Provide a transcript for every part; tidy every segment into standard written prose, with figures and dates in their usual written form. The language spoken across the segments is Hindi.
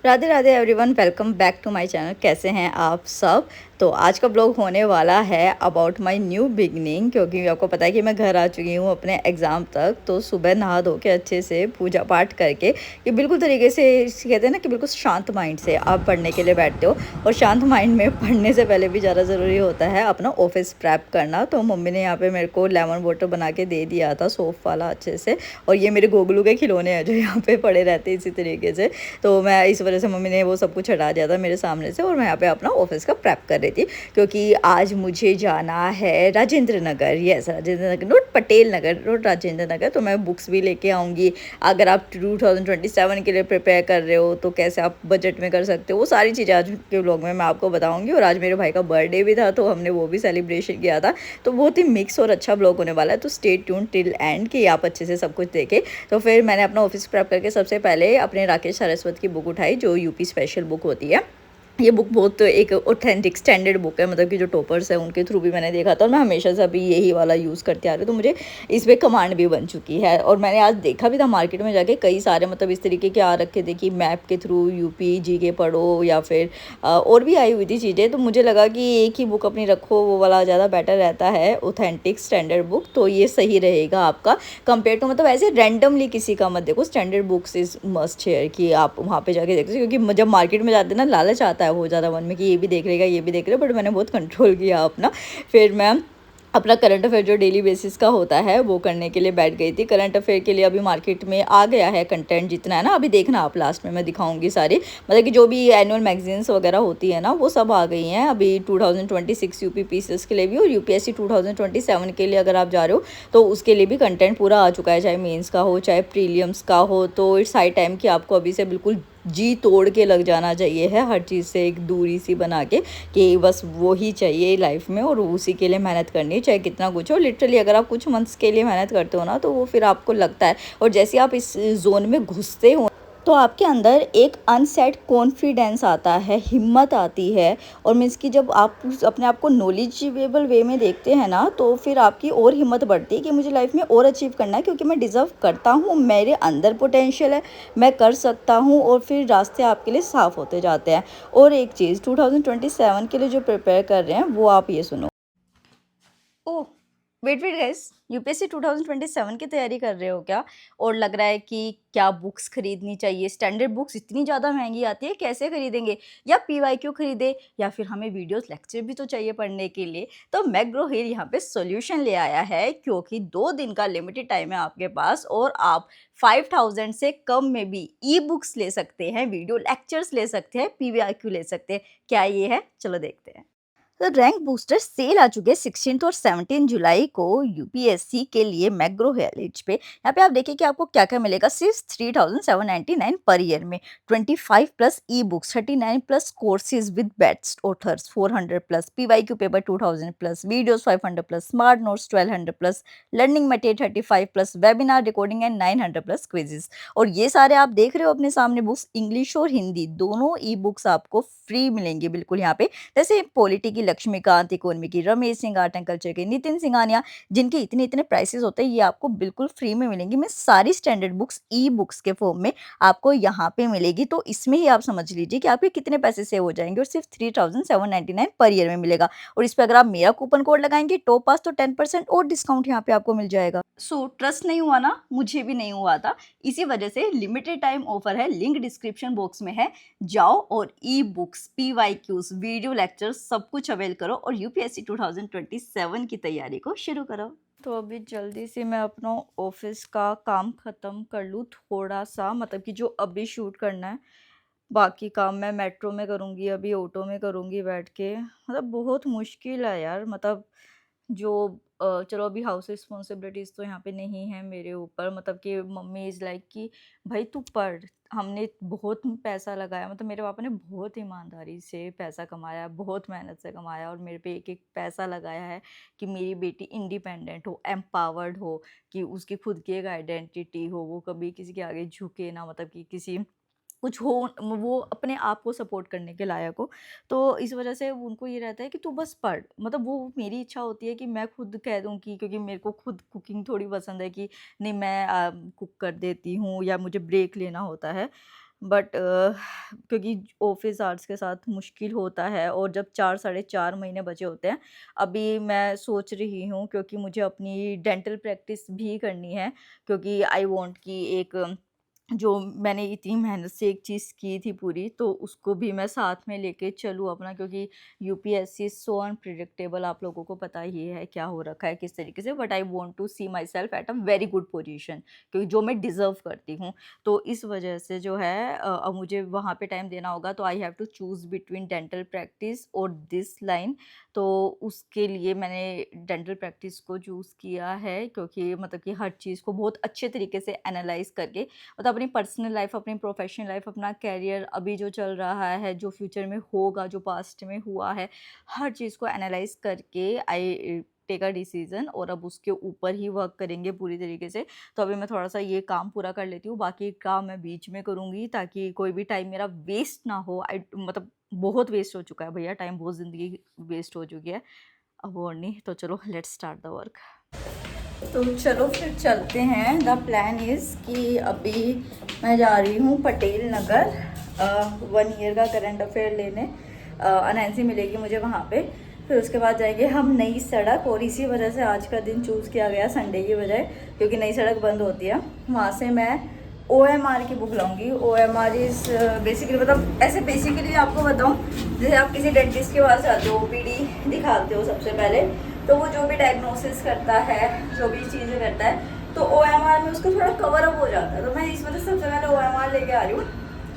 Radhe Radhe everyone, welcome back to my channel. कैसे हैं आप सब। तो आज का ब्लॉग होने वाला है अबाउट माय न्यू बिगनिंग, क्योंकि आपको पता है कि मैं घर आ चुकी हूँ अपने एग्ज़ाम तक। तो सुबह नहा धो के अच्छे से पूजा पाठ करके कि बिल्कुल तरीके से कहते हैं ना कि बिल्कुल शांत माइंड से आप पढ़ने के लिए बैठते हो। और शांत माइंड में पढ़ने से पहले भी ज़्यादा ज़रूरी होता है अपना ऑफिस प्रैप करना। तो मम्मी ने यहाँ पे मेरे को लेमन वाटर बना के दे दिया था, सौंफ वाला अच्छे से। और ये मेरे गोगलू के खिलौने हैं जो यहाँ पे पड़े रहते हैं इसी तरीके से। तो मैं इस वजह से मम्मी ने वो सब कुछ हटा दिया था मेरे सामने से, और मैं यहाँ पे अपना ऑफिस का प्रेप कर रही थी, क्योंकि आज मुझे जाना है Rajendra Nagar. Yes, Rajendra Nagar, note Patel Nagar, note Rajendra Nagar. तो मैं बुक्स भी लेके आऊँगी। अगर आप 2027 के लिए प्रिपेयर कर रहे हो तो कैसे आप बजट में कर सकते हो, वो सारी चीज़ें आज के व्लॉग में मैं आपको बताऊँगी। और आज मेरे भाई का बर्थडे भी था तो हमने वो भी सेलिब्रेशन किया था। तो बहुत ही मिक्स और अच्छा ब्लॉग होने वाला है। तो स्टे ट्यून टिल एंड कि आप अच्छे से सब कुछ देखें। तो फिर मैंने अपना ऑफिस प्रेप करके सबसे पहले अपने राकेश सारस्वत की बुक उठाई, जो यूपी स्पेशल बुक होती है। ये बुक बहुत एक ऑथेंटिक स्टैंडर्ड बुक है, मतलब कि जो टॉपर्स है उनके थ्रू भी मैंने देखा था, और मैं हमेशा से अभी यही वाला यूज़ करते आ रही हूँ। तो मुझे इस पर कमांड भी बन चुकी है। और मैंने आज देखा भी था मार्केट में जाके, कई सारे मतलब इस तरीके के आ रखे थे कि मैप के थ्रू यूपी जी के पढ़ो, या फिर और भी आई हुई थी चीज़ें। तो मुझे लगा कि एक ही बुक अपनी रखो, वो वाला ज़्यादा बेटर रहता है, ऑथेंटिक स्टैंडर्ड बुक। तो ये सही रहेगा आपका कंपेयर टू, मतलब ऐसे रैंडमली किसी का मत देखो। Standard books is must share कि आप वहाँ पे जाके देखते हो, क्योंकि जब मार्केट में जाते हैं ना, लालच आता है बहुत ज़्यादा मन में कि ये भी देख लेगा, ये भी देख लेगा। बट मैंने बहुत कंट्रोल किया अपना। फिर मैं अपना करंट अफेयर जो डेली बेसिस का होता है वो करने के लिए बैठ गई थी। करंट अफेयर के लिए अभी मार्केट में आ गया है कंटेंट जितना है ना, अभी देखना आप, लास्ट में मैं दिखाऊंगी सारी, मतलब कि जो भी एनुअल मैगजीन्स वगैरह होती है ना वो सब आ गई हैं अभी 2026 यूपी पीसीएस के लिए भी। और यूपीएससी 2027 के लिए अगर आप जा रहे हो तो उसके लिए भी कंटेंट पूरा आ चुका है, चाहे मेंस का हो चाहे प्रीलियम्स का हो। तो इट्स हाई टाइम कि आपको अभी से बिल्कुल जी तोड़ के लग जाना चाहिए है, हर चीज़ से एक दूरी सी बना के कि बस वो ही चाहिए लाइफ में, और उसी के लिए मेहनत करनी है चाहे कितना कुछ हो। लिटरली अगर आप कुछ मंथ्स के लिए मेहनत करते हो ना, तो वो फिर आपको लगता है, और जैसे आप इस जोन में घुसते हो तो आपके अंदर एक अनसेट कॉन्फिडेंस आता है, हिम्मत आती है। और मीन्स कि जब आप अपने आप को नॉलेजेबल वे में देखते हैं ना, तो फिर आपकी और हिम्मत बढ़ती है कि मुझे लाइफ में और अचीव करना है, क्योंकि मैं डिज़र्व करता हूँ, मेरे अंदर पोटेंशियल है, मैं कर सकता हूँ। और फिर रास्ते आपके लिए साफ़ होते जाते हैं। और एक चीज़ 2027 के लिए जो प्रिपेयर कर रहे हैं वो आप ये सुनो। ओह, वेट वेट गाइस, यूपीएससी 2027 की तैयारी कर रहे हो क्या? और लग रहा है कि क्या बुक्स खरीदनी चाहिए, स्टैंडर्ड बुक्स इतनी ज़्यादा महंगी आती है, कैसे खरीदेंगे? या पीवाईक्यू खरीदे, या फिर हमें वीडियोस लेक्चर भी तो चाहिए पढ़ने के लिए। तो मैग्रो हिल यहाँ पे सॉल्यूशन ले आया है, क्योंकि 2 दिन का लिमिटेड टाइम है आपके पास, और आप 5000 से कम में भी ई बुक्स ले सकते हैं, वीडियो लेक्चर्स ले सकते हैं, पीवाईक्यू ले सकते हैं। क्या ये है? चलो देखते हैं। तो रैंक बूस्टर सेल आ चुके हैं 16 और 17 जुलाई को यूपीएससी के लिए मैग्रो हेरिटेज पे। यहाँ पे आप देखिए कि आपको क्या क्या मिलेगा। सिर्फ 3799 पर ईयर में 25 plus e books, 39 plus courses with best authors, 400 plus PYQ paper, 2000 plus videos, 500 plus smart notes, 1200 plus learning material, 35 plus webinar recording and 900 plus quizzes. और ये सारे आप देख रहे हो अपने सामने बुक्स, इंग्लिश और हिंदी दोनों ई बुक्स आपको फ्री मिलेंगी बिल्कुल यहाँ पे। जैसे पॉलिटी की लक्ष्मीकांत, इकोनॉमी की Ramesh Singh, art and culture के नितिन सिंघानिया, जिनके इतने इतने प्राइसेस होते हैं, ये आपको बिल्कुल फ्री में मिलेंगी। मैं सारी स्टैंडर्ड बुक्स ई बुक्स के फॉर्म में आपको यहाँ पे मिलेगी। तो इसमें ही आप समझ लीजिए कि आपके कितने पैसे सेव हो जाएंगे, और सिर्फ 3799 पर ईयर में मिलेगा। और इस पर अगर आप मेरा कूपन कोड लगाएंगे टॉप पास, तो 10% और डिस्काउंट यहाँ पे आपको मिल जाएगा। सो ट्रस्ट नहीं हुआ ना, मुझे भी नहीं हुआ था। इसी वजह से लिमिटेड टाइम ऑफर है, लिंक डिस्क्रिप्शन बॉक्स में है। जाओ और e books, PYQs, video lectures सब कुछ अवेल करो, और यूपीएससी 2027 की तैयारी को शुरू करो। तो अभी जल्दी से मैं अपना ऑफिस का काम ख़त्म कर लूँ थोड़ा सा, मतलब कि जो अभी शूट करना है। बाकी काम मैं मेट्रो में करूँगी, अभी ऑटो में करूँगी बैठ के। मतलब बहुत मुश्किल है यार, मतलब जो चलो अभी हाउस रिस्पॉन्सिबिलिटीज़ तो यहाँ पे नहीं है मेरे ऊपर, मतलब कि मम्मी इज़ लाइक कि भाई तू पढ़। हमने बहुत पैसा लगाया, मतलब मेरे पापा ने बहुत ईमानदारी से पैसा कमाया, बहुत मेहनत से कमाया, और मेरे पे एक एक पैसा लगाया है कि मेरी बेटी इंडिपेंडेंट हो, एम्पावर्ड हो, कि उसकी खुद की एक आइडेंटिटी हो, वो कभी किसी के आगे झुके ना, मतलब कि किसी कुछ हो, वो अपने आप को सपोर्ट करने के लायक हो। तो इस वजह से उनको ये रहता है कि तू बस पढ़। मतलब वो मेरी इच्छा होती है कि मैं खुद कह दूँ कि, क्योंकि मेरे को खुद कुकिंग थोड़ी पसंद है, कि नहीं मैं कुक कर देती हूँ, या मुझे ब्रेक लेना होता है। बट क्योंकि ऑफिस आवर्स के साथ मुश्किल होता है, और जब 4 साढ़े 4 महीने बचे होते हैं, अभी मैं सोच रही हूँ क्योंकि मुझे अपनी डेंटल प्रैक्टिस भी करनी है, क्योंकि आई वांट कि एक जो मैंने इतनी मेहनत से एक चीज़ की थी पूरी, तो उसको भी मैं साथ में लेके चलूँ अपना, क्योंकि यूपीएससी सो अनप्रिडिक्टेबल, आप लोगों को पता ही है क्या हो रखा है किस तरीके से, but I want to see myself at a very good position, क्योंकि जो मैं डिज़र्व करती हूँ। तो इस वजह से जो है अब मुझे वहाँ पे टाइम देना होगा, तो I have to choose between dental practice और दिस लाइन। तो उसके लिए मैंने डेंटल प्रैक्टिस को चूज़ किया है, क्योंकि मतलब कि हर चीज़ को बहुत अच्छे तरीके से एनालाइज करके, मतलब अपनी पर्सनल लाइफ, अपनी प्रोफेशनल लाइफ, अपना कैरियर अभी जो चल रहा है, जो फ्यूचर में होगा, जो पास्ट में हुआ है, हर चीज़ को एनालाइज करके आई टेक अ डिसीजन, और अब उसके ऊपर ही वर्क करेंगे पूरी तरीके से। तो अभी मैं थोड़ा सा ये काम पूरा कर लेती हूँ, बाकी काम मैं बीच में करूँगी, ताकि कोई भी टाइम मेरा वेस्ट ना हो। आई मतलब बहुत वेस्ट हो चुका है भैया, टाइम बहुत ज़िंदगी वेस्ट हो चुकी है, अब और नहीं। तो चलो लेट्स स्टार्ट द वर्क। तो चलो फिर चलते हैं। द प्लान इज़ कि अभी मैं जा रही हूँ पटेल नगर 1 ईयर का करंट अफेयर लेने। अनैन्सी मिलेगी मुझे वहाँ पे। फिर उसके बाद जाएंगे हम नई सड़क, और इसी वजह से आज का दिन चूज़ किया गया संडे की बजाय, क्योंकि नई सड़क बंद होती है। वहाँ से मैं OMR की बुक लाऊंगी। OMR इज़ बेसिकली, मतलब ऐसे बेसिकली आपको बताऊँ, जैसे आप किसी डेंटिस्ट के पास जाते हो, OPD दिखाते हो सबसे पहले, तो वो जो भी डायग्नोसिस करता है, जो भी चीज़ें करता है, तो OMR में उसको थोड़ा कवर अप हो जाता है। तो मैं इस वजह से सबसे पहले OMR लेके आ रही हूँ,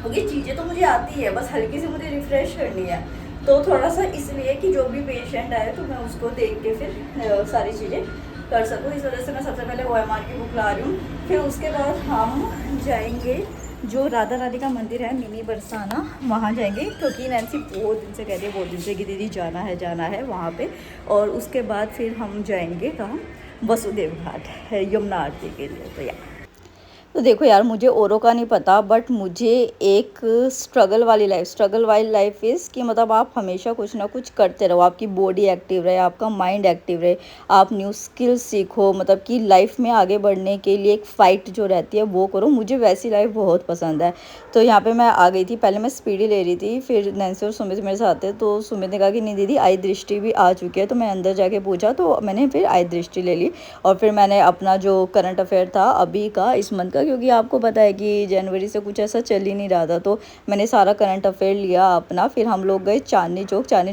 क्योंकि चीज़ें तो मुझे आती है, बस हल्की से मुझे रिफ़्रेश करनी है। तो थोड़ा सा इसलिए कि जो भी पेशेंट आए तो मैं उसको देख के फिर सारी चीज़ें कर सकूँ, इस वजह से मैं सबसे पहले OMR की बुक ला रही हूँ। फिर उसके बाद हम जाएंगे जो राधा रानी का मंदिर है, मिनी बरसाना, वहाँ जाएंगे, क्योंकि नैन्सी बहुत दिन से कह रही है, बहुत दिन से कि दीदी जाना है वहाँ पे। और उसके बाद फिर हम जाएंगे कहाँ, वसुदेव घाट है, यमुना आरती के लिए। तो या तो देखो यार, मुझे औरों का नहीं पता, बट मुझे एक स्ट्रगल वाली लाइफ इज़ कि मतलब आप हमेशा कुछ ना कुछ करते रहो, आपकी बॉडी एक्टिव रहे, आपका माइंड एक्टिव रहे, आप न्यू स्किल्स सीखो, मतलब कि लाइफ में आगे बढ़ने के लिए एक फ़ाइट जो रहती है वो करो। मुझे वैसी लाइफ बहुत पसंद है। तो यहाँ पे मैं आ गई थी, पहले मैं स्पीडी ले रही थी, फिर नैन्सी और सुमित मेरे साथ थे, तो सुमित ने कहा कि नहीं दीदी, आई दृष्टि भी आ चुकी है। तो मैं अंदर जाके पूछा, तो मैंने फिर आई दृष्टि ले ली। और फिर मैंने अपना जो करंट अफेयर था अभी का, इस मंथ का, क्योंकि आपको पता है कि जनवरी से कुछ ऐसा चल ही नहीं रहा था, तो मैंने सारा करंट अफेयर लिया अपना। फिर हम लोग गए चांदनी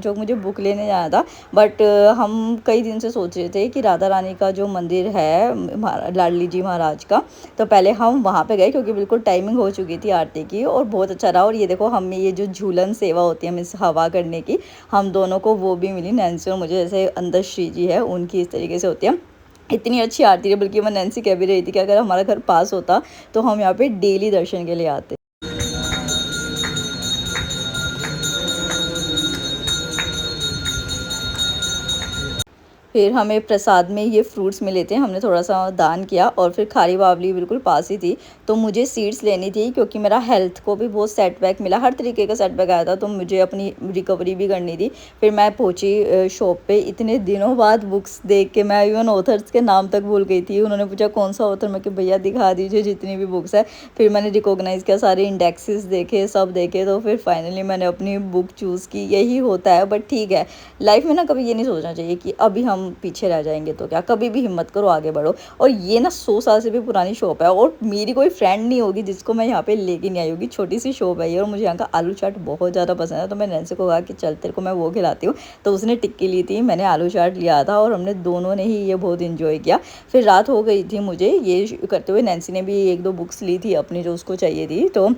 चौक मुझे बुक लेने जाना था, बट हम कई दिन से सोच रहे थे कि राधा रानी का जो मंदिर है लाडली जी महाराज का, तो पहले हम वहाँ पे गए, क्योंकि बिल्कुल टाइमिंग हो चुकी थी आरती की, और बहुत अच्छा रहा। और ये देखो, हमें ये जो झूलन सेवा होती है मीन्स हवा करने की, हम दोनों को वो भी मिली, नैन्सी और मुझे। जैसे अंदर श्री जी है उनकी इस तरीके से होती है, इतनी अच्छी आरती है। बल्कि मैं नैन्सी कह भी रही थी कि अगर हमारा घर पास होता तो हम यहाँ पे डेली दर्शन के लिए आते। फिर हमें प्रसाद में ये फ्रूट्स मिले थे, हमने थोड़ा सा दान किया। और फिर खारी बावली बिल्कुल पास ही थी, तो मुझे सीड्स लेनी थी, क्योंकि मेरा हेल्थ को भी बहुत सेटबैक मिला, हर तरीके का सेटबैक आया था, तो मुझे अपनी रिकवरी भी करनी थी। फिर मैं पहुंची शॉप पे, इतने दिनों बाद बुक्स देख के मैं इवन ऑथर्स के नाम तक भूल गई थी। उन्होंने पूछा कौन सा ऑथर, मैं कि भैया दिखा दीजिए जितनी भी बुक्स है। फिर मैंने रिकॉग्नाइज़ किया, सारे इंडेक्सेस देखे, सब देखे, तो फिर फाइनली मैंने अपनी बुक चूज़ की। यही होता है, बट ठीक है, लाइफ में ना कभी ये नहीं सोचना चाहिए कि अभी हम पीछे रह जाएंगे। तो क्या, कभी भी हिम्मत करो, आगे बढ़ो। और ये ना 100 साल से भी पुरानी शॉप है, और मेरी कोई फ्रेंड नहीं होगी जिसको मैं यहाँ पे लेके नहीं आई होगी। छोटी सी शॉप है ये, और मुझे यहाँ का आलू चाट बहुत ज़्यादा पसंद है। तो मैं नैन्सी को कहा कि चल तेरे को मैं वो खिलाती हूँ, तो उसने टिक्की ली थी, मैंने आलू चाट लिया था, और हमने दोनों ने ही ये बहुत इन्जॉय किया। फिर रात हो गई थी मुझे ये करते हुए, नैन्सी ने भी 1-2 बुक्स ली थी अपनी जो उसको चाहिए थी। तो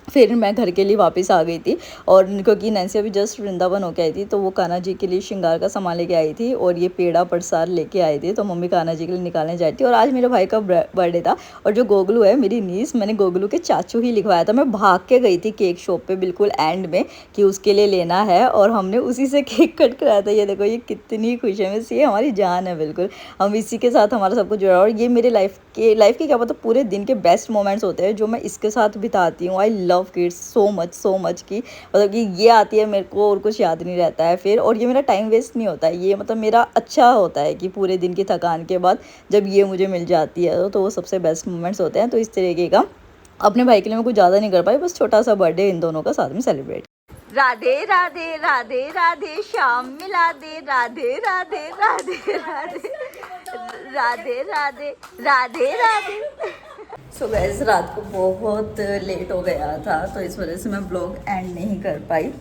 फिर मैं घर के लिए वापस आ गई थी, और क्योंकि नैन्सी अभी जस्ट वृंदावन होके आई थी, तो वो कान्हा जी के लिए श्रृंगार का सामान लेके आई थी, और ये पेड़ा प्रसाद लेके आई थी। तो मम्मी कान्हा जी के लिए निकालने जाती थी। और आज मेरे भाई का बर्थडे था, और जो गोगलू है मेरी नीस, मैंने गोगलू के चाचू ही लिखवाया था। मैं भाग के गई थी केक शॉप पे बिल्कुल एंड में कि उसके लिए लेना है, और हमने उसी से केक कट कराया था। ये देखो, ये कितनी खुश है, मिस ये हमारी जान है बिल्कुल, हम इसी के साथ हमारा सब कुछ जुड़ा। और ये मेरे लाइफ के क्या मतलब पूरे दिन के बेस्ट मोमेंट्स होते हैं जो मैं इसके साथ बिताती हूँ। I love kids so much कि मतलब कि ये आती है मेरे को और कुछ याद नहीं रहता है फिर, और ये मेरा टाइम वेस्ट नहीं होता है, ये मतलब मेरा अच्छा होता है कि पूरे दिन की थकान के बाद जब ये मुझे मिल जाती है, तो वो सबसे बेस्ट मोमेंट्स होते हैं। तो इस तरीके का अपने भाई के लिए मैं कुछ ज़्यादा नहीं कर पाई, बस छोटा सा बर्थडे इन दोनों का साथ में सेलिब्रेट। राधे राधे राधे राधे श्याम मिला दे, राधे राधे राधे राधे राधे राधे राधे राधे। सो गाइस रात को बहुत लेट हो गया था, तो इस वजह से मैं ब्लॉग एंड नहीं कर पाई।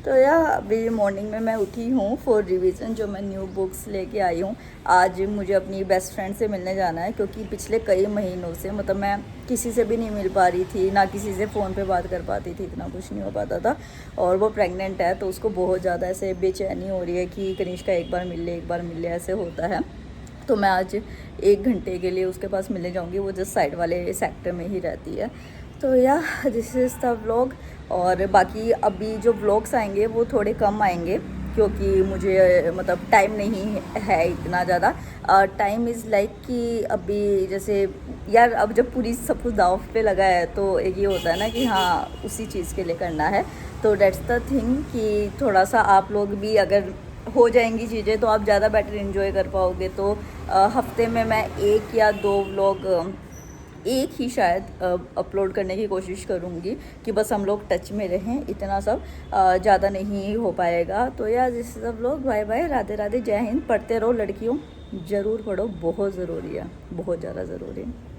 तो यार अभी मॉर्निंग में मैं उठी हूँ फॉर रिवीजन, जो मैं न्यू बुक्स लेके आई हूँ। आज मुझे अपनी बेस्ट फ्रेंड से मिलने जाना है, क्योंकि पिछले कई महीनों से मतलब मैं किसी से भी नहीं मिल पा रही थी, ना किसी से फ़ोन पे बात कर पाती थी, इतना कुछ नहीं हो पाता था। और वो प्रेग्नेंट है, तो उसको बहुत ज़्यादा ऐसे बेचैनी हो रही है कि कनिष्का एक बार मिल ले, ऐसे होता है। तो मैं आज 1 घंटे के लिए उसके पास मिलने जाऊंगी, वो जस्ट साइड वाले सेक्टर में ही रहती है। तो या दिस इज़ द व्लॉग। और बाकी अभी जो व्लॉग्स आएंगे वो थोड़े कम आएंगे, क्योंकि मुझे मतलब टाइम नहीं है इतना ज़्यादा। टाइम इज़ लाइक कि अभी जैसे यार अब जब पूरी सब कुछ दाव पे लगा है, तो एक ये होता है ना कि हाँ उसी चीज़ के लिए करना है। तो डेट्स द थिंग कि थोड़ा सा आप लोग भी अगर हो जाएंगी चीज़ें तो आप ज़्यादा बेटर इन्जॉय कर पाओगे। तो हफ्ते में मैं 1 या 2 व्लॉग, एक ही शायद अपलोड करने की कोशिश करूँगी, कि बस हम लोग टच में रहें, इतना सब ज़्यादा नहीं हो पाएगा। तो यार जिस सब लोग बाय बाय, राधे राधे, जय हिंद। पढ़ते रहो लड़कियों, ज़रूर पढ़ो, बहुत ज़रूरी है, बहुत ज़्यादा ज़रूरी है।